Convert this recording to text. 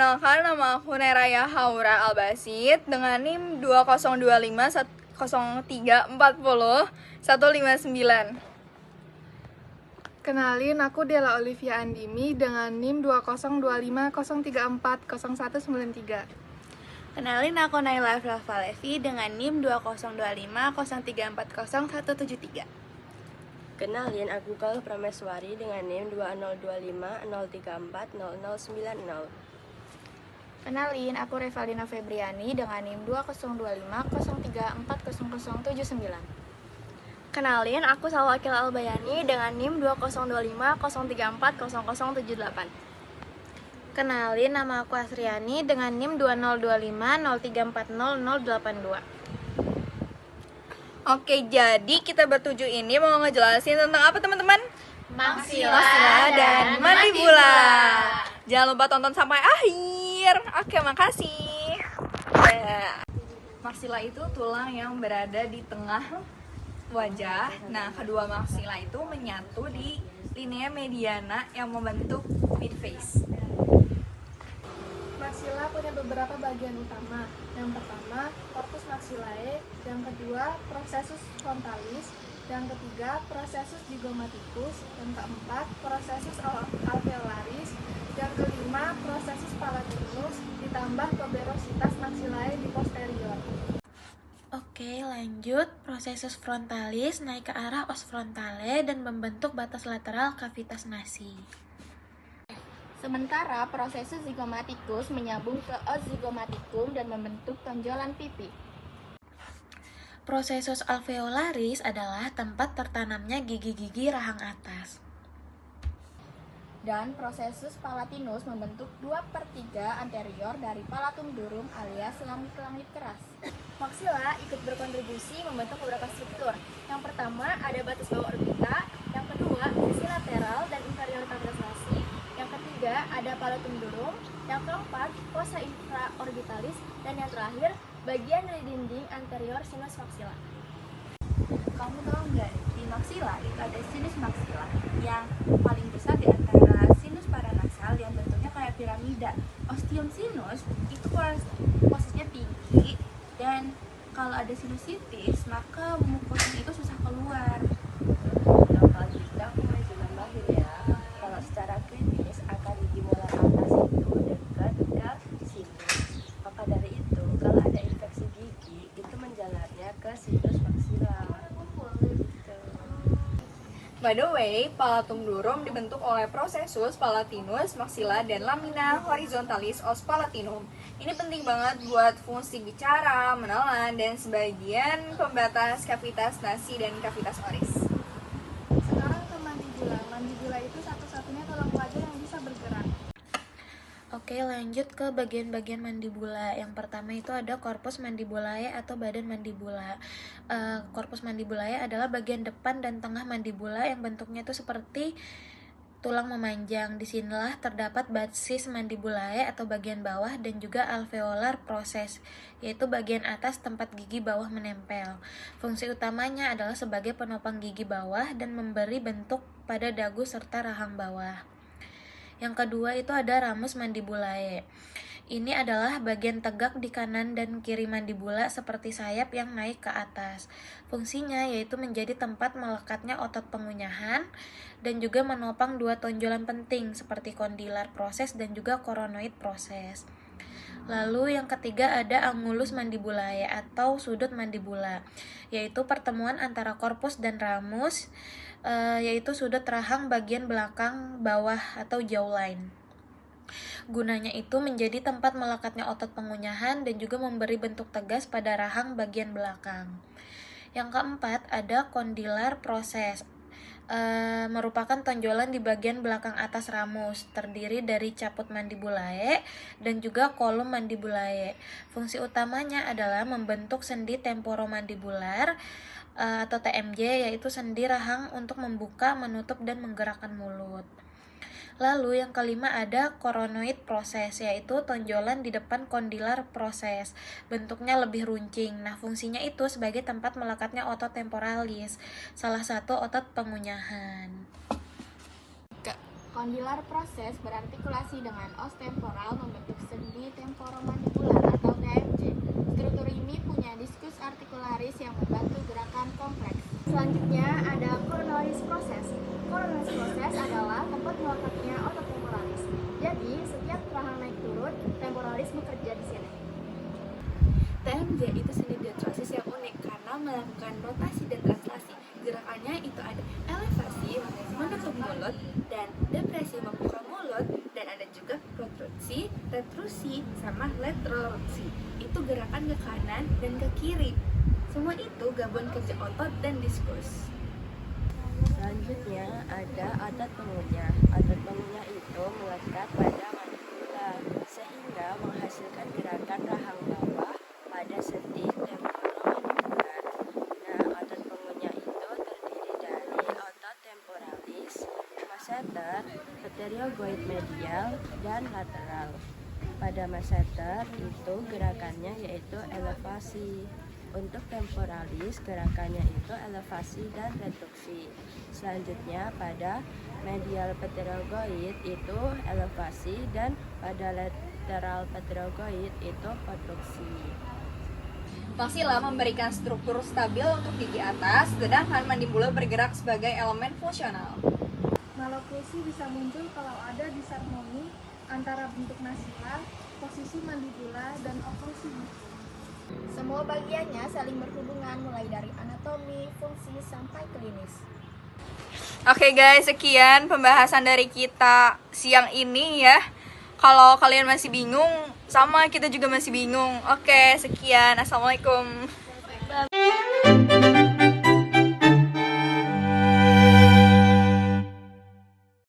Perkenalkan, nama aku Neraya Haura Albasid dengan NIM 2025-0340-159. Kenalin, aku Della Olivia Andimi dengan NIM 2025-034-0193. Kenalin, aku Naila Afrafa Levi dengan NIM 2025-034-0173. Kenalin, aku Galuh Prameswari dengan NIM 2025-034-0090. Kenalin, aku Revalina Febriani dengan NIM 2025-034-0079. Kenalin, aku Salwakil Albayani dengan NIM 2025-034-0078. Kenalin, nama aku Asriani dengan NIM 2025-0340-082. Oke, jadi kita bertujuh ini mau ngejelasin tentang apa teman-teman? Maksila dan mandibula. Jangan lupa tonton sampai akhir. Oke, makasih. Maksila itu tulang yang berada di tengah wajah. Nah, kedua maksila itu menyatu di linea mediana yang membentuk midface. Maksila punya beberapa bagian utama. Yang pertama, corpus maxillae, yang kedua, processus frontalis, yang ketiga, processus zygomaticus, yang keempat, processus alveolaris, yang kelima, processus palatinus, ditambah tuberositas maxillae di posterior. Oke, lanjut. Processus frontalis naik ke arah os frontale dan membentuk batas lateral cavitas nasi. Sementara processus zygomaticus menyambung ke os zygomaticum dan membentuk tonjolan pipi. Processus alveolaris adalah tempat tertanamnya gigi-gigi rahang atas. Dan processus palatinus membentuk 2/3 anterior dari palatum durum alias langit-langit keras. Maksila ikut berkontribusi membentuk beberapa struktur. Yang pertama ada batas bawah orbita, yang kedua sisi lateral dan inferior cavitas nasi, yang ketiga ada palatum durum, yang keempat fossa infraorbitalis, dan yang terakhir bagian dari dinding anterior sinus maksila. Kamu tahu nggak, di maksila itu ada sinus maksila yang paling besar di antara sinus paranasal yang bentuknya kayak piramida. Ostium sinus itu posisinya tinggi, dan kalau ada sinusitis maka mukosa itu susah keluar. Nah, selanjutnya aku mau juga nambahin ya. Kalau secara klinis akar gigi molar atas itu dekat ke sinus. Maka dari itu, kalau ada infeksi gigi itu menjalarnya ke sinus maksila. By the way, palatum durum dibentuk oleh processus palatinus, maxilla, dan lamina horizontalis os palatinum. Ini penting banget buat fungsi bicara, menelan, dan sebagian pembatas cavitas nasi dan cavitas oris. Sekarang ke mandibula. Mandibula itu satu-satunya tulang wajah yang bisa bergerak. Oke, lanjut ke bagian-bagian mandibula. Yang pertama itu ada corpus mandibulae atau badan mandibula. Corpus mandibulae adalah bagian depan dan tengah mandibula yang bentuknya itu seperti tulang memanjang. Disinilah terdapat basis mandibulae atau bagian bawah dan juga alveolar proses, yaitu bagian atas tempat gigi bawah menempel. Fungsi utamanya adalah sebagai penopang gigi bawah dan memberi bentuk pada dagu serta rahang bawah. Yang kedua itu ada ramus mandibulae. Ini adalah bagian tegak di kanan dan kiri mandibula seperti sayap yang naik ke atas. Fungsinya yaitu menjadi tempat melekatnya otot pengunyahan dan juga menopang dua tonjolan penting seperti kondilar proses dan juga koronoid proses. Lalu yang ketiga ada angulus mandibulae atau sudut mandibula, yaitu pertemuan antara korpus dan ramus, yaitu sudut rahang bagian belakang bawah atau jawline. Gunanya itu menjadi tempat melekatnya otot pengunyahan dan juga memberi bentuk tegas pada rahang bagian belakang. Yang keempat ada kondilar proses, merupakan tonjolan di bagian belakang atas ramus, terdiri dari caput mandibulae dan juga kolum mandibulae. Fungsi utamanya adalah membentuk sendi temporomandibular atau TMJ, yaitu sendi rahang untuk membuka, menutup, dan menggerakkan mulut. Lalu yang kelima ada koronoid proses, yaitu tonjolan di depan kondilar proses. Bentuknya lebih runcing. Nah, fungsinya itu sebagai tempat melekatnya otot temporalis, salah satu otot pengunyahan. Kondylar proses berartikulasi dengan os temporal membentuk sendi temporomandibular atau TMJ. Struktur ini punya diskus artikularis yang membantu gerakan kompleks. Selanjutnya ada coronalis proses. Coronalis proses adalah tempat melekatnya otot temporalis. Jadi, setiap perlahan naik turun, temporalis bekerja di sini. TMJ itu seni diatrosis yang unik karena melakukan rotasi dan translasi. Gerakannya itu ada elevasi, menutup mulut, dan depresi membuka mulut, dan ada juga protrusi, retrusi, sama lateralsi. Itu gerakan ke kanan dan ke kiri. Semua itu gabungan kerja otot dan diskus. Selanjutnya ada otot pengunyah. Otot pengunyah itu melekat pada mandibula sehingga menghasilkan gerakan rahang bawah pada sendi temporomandibular. Nah, otot pengunyah itu terdiri dari otot temporalis, masseter, pterygoid medial, dan lateral. Pada masseter itu gerakannya yaitu elevasi. Untuk temporalis gerakannya itu elevasi dan reduksi. Selanjutnya pada medial pterygoid itu elevasi dan pada lateral pterygoid itu produksi. Maksila memberikan struktur stabil untuk gigi atas, sedangkan mandibula bergerak sebagai elemen fungsional. Maloklusi bisa muncul kalau ada disharmoni antara bentuk maksila, posisi mandibula, dan oklusi. Semua bagiannya saling berhubungan mulai dari anatomi, fungsi, sampai klinis. Oke guys, sekian pembahasan dari kita siang ini ya. Kalau kalian masih bingung, sama kita juga masih bingung. Oke, sekian. Assalamualaikum.